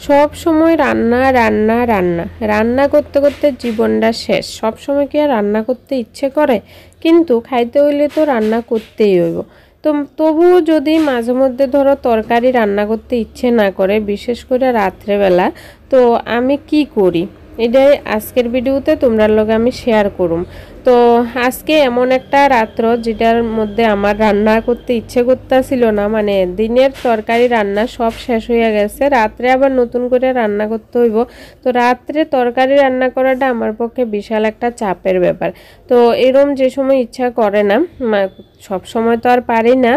সব সময় রান্না রান্না রান্না রান্না করতে করতে জীবনটা শেষ। সব সময় কি আর রান্না করতে ইচ্ছে করে? কিন্তু খাইতে হইলে তো রান্না করতেই হইব। তো তবুও যদি মাঝে মধ্যে ধরো তরকারি রান্না করতে ইচ্ছে না করে, বিশেষ করে রাত্রেবেলা, তো আমি কি করি এটাই আজকের ভিডিওতে তোমরা লগে আমি শেয়ার করুম। তো আজকে এমন একটা রাত্র যেটার মধ্যে আমার রান্না করতে ইচ্ছে করতেছিল না, মানে দিনের তরকারি রান্না সব শেষ হয়ে গেছে, রাত্রে আবার নতুন করে রান্না করতে হইব। তো রাত্রে তরকারি রান্না করাটা আমার পক্ষে বিশাল একটা চাপের ব্যাপার। তো এরম যে সময় ইচ্ছা করে না, সব সময় তো আর পারি না,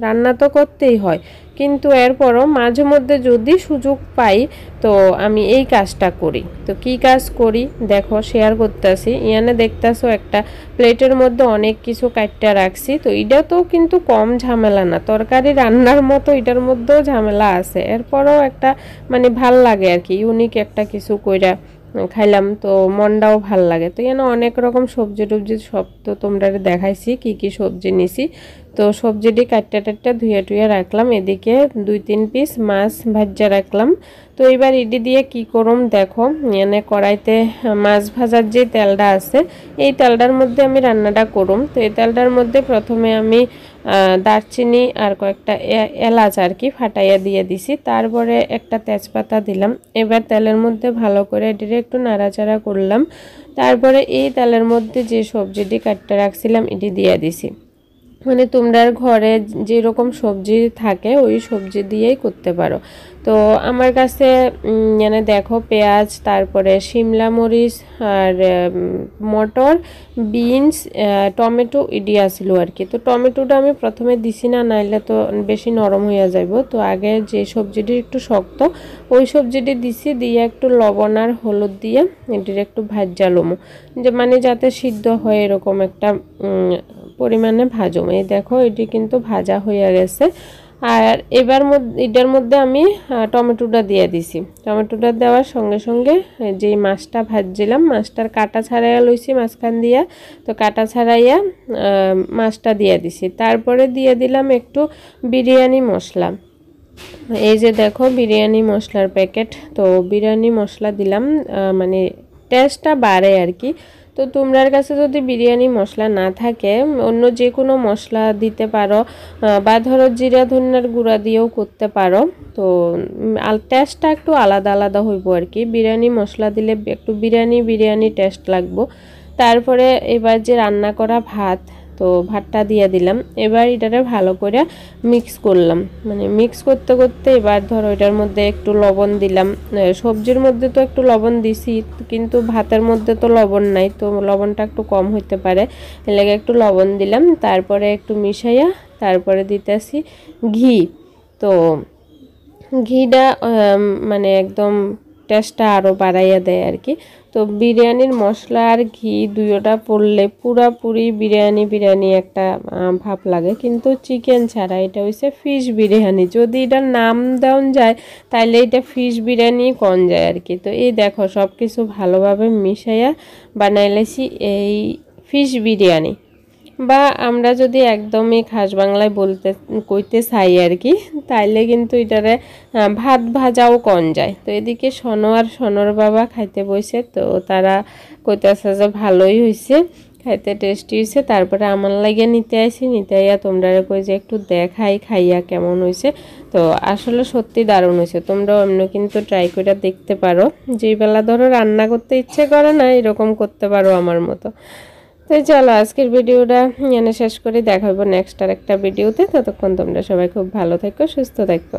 রান্না তো করতেই হয়, কিন্তু এরপরও মাঝে মধ্যে যদি সুযোগ পাই তো আমি এই কাজটা করি। তো কি কাজ করি দেখো, শেয়ার করতেছি। ইয়ানে দেখতেছো একটা প্লেটের মধ্যে অনেক কিছু কাটটা রাখছি। তো এটা তো কিন্তু কম ঝামেলা না, তরকারি রান্নার মতো এটার মধ্যেও ঝামেলা আছে, এরপরও একটা মানে ভাল লাগে আর কি, ইউনিক একটা কিছু কইরা খাইলাম তো মনটাও ভাল লাগে। তো এখানে অনেক রকম সবজি টবজি সব তো তোমরা দেখাইছি কি কি সবজি নিছি। তো সবজিটি কাটটা টাটটা ধুয়ে টুয়ে রাখলাম, এদিকে 2-3 পিস মাছ ভাজা রাখলাম। তো এবার ইডি দিয়ে কি করুম দেখো, এনে কড়াইতে মাছ ভাজার যে তেলটা আছে এই তেলটার মধ্যে আমি রান্নাটা করুম। তো এই তেলটার মধ্যে প্রথমে আমি দারচিনি আর কয়েকটা এলাচ আর কি ফাটাইয়া দিয়ে দিছি, তারপরে একটা তেজপাতা দিলাম। এবার তেলের মধ্যে ভালো করে এটিকে একটু নাড়াচাড়া করলাম, তারপরে এই তেলের মধ্যে যে সবজিটি কাটতে রাখছিলাম এটি দিয়ে দিছি। মানে তোমরার ঘরে যেরকম সবজি থাকে ওই সবজি দিয়েই করতে পারো। তো আমার কাছে মানে দেখো পেঁয়াজ, তারপরে শিমলা মরিচ আর মটর, বিনস, টমেটো ইডি আসলো আর কি। তো টমেটোটা আমি প্রথমে দিছি না, নাইলে তো বেশি নরম হয়ে যাইব। তো আগে যে সবজিটি একটু শক্ত ওই সবজিটি দিছি, দিয়ে একটু লবণ আর হলুদ দিয়ে এটির একটু ভাজ্জালুমো, যে মানে যাতে সিদ্ধ হয় এরকম একটা পরিমাণে ভাজুম। এই দেখো এটি কিন্তু ভাজা হয়ে গেছে। আর এবার এটার মধ্যে আমি টমেটোটা দিয়ে দিছি। টমেটোটা দেওয়ার সঙ্গে সঙ্গে যেই মাছটা ভাজছিলাম মাছটার কাটা ছাড়াইয়া লইছি মাঝখান দিয়া, তো কাটা ছাড়াইয়া মাছটা দিয়ে দিছি। তারপরে দিয়ে দিলাম একটু বিরিয়ানি মশলা। এই যে দেখো বিরিয়ানি মশলার প্যাকেট, তো বিরিয়ানি মশলা দিলাম, মানে টেস্টটা বাড়ে আর কি। তো তোমরার কাছে যদি বিরিয়ানি মশলা না থাকে অন্য যে কোনো মশলা দিতে পারো, বা ধরো জিরা ধনিয়ার গুঁড়া দিয়েও করতে পারো। তো টেস্টটা একটু আলাদা আলাদা হইব আর কি, বিরিয়ানি মশলা দিলে একটু বিরিয়ানি বিরিয়ানি টেস্ট লাগবো। তারপরে এবার যে রান্না করা ভাত, তো ভাতটা দিয়ে দিলাম। এবার এটারে ভালো করে মিক্স করলাম, মানে মিক্স করতে করতে এবার ধরো এটার মধ্যে একটু লবণ দিলাম। সবজির মধ্যে তো একটু লবণ দিছি, কিন্তু ভাতের মধ্যে তো লবণ নাই, তো লবণটা একটু কম হইতে পারে, এর লাগে একটু লবণ দিলাম। তারপরে একটু মিশাইয়া তারপরে দিতেছি ঘি। তো ঘিটা মানে একদম টেস্টটা আরও বাড়াইয়া দেয় আর কি। তো বিরিয়ানির মশলা আর ঘি দুইটা পড়লে পুরাপুরি বিরিয়ানি বিরিয়ানি একটা ভাব লাগে, কিন্তু চিকেন ছাড়া এটা হইছে ফিশ বিরিয়ানি। যদি এটার নাম দেওয়া যায় তাইলে এটা ফিশ বিরিয়ানি কোন যায় আর কি। তো এই দেখো সব কিছু ভালোভাবে মিশাইয়া বানাইলেছি এই ফিশ বিরিয়ানি, বা আমরা যদি একদমই খাস বাংলায় বলতে কইতে চাই আর কি, তাইলে কিন্তু এটারে ভাত ভাজাও কন যায়। তো এদিকে সনো আর সনোর বাবা খাইতে বসে, তো তারা কইতেছে যে ভালোই হয়েছে, খাইতে টেস্টি হয়েছে। তারপরে আমার লাগিয়ে নিতে আইসি, নিতে আইয়া তোমরা কই যে একটু দেখাই খাইয়া কেমন হয়েছে। তো আসলে সত্যি দারুণ হয়েছে, তোমরাও এমনি কিন্তু ট্রাই করে দেখতে পারো। যেই বেলা ধরো রান্না করতে ইচ্ছে করে না এরকম করতে পারো আমার মতো। তো চলো আজকের ভিডিওটা এখানে শেষ করে দেখা হইব নেক্সট আর একটা ভিডিওতে। ততক্ষণ তোমরা সবাই খুব ভালো থেকো, সুস্থ থেকো।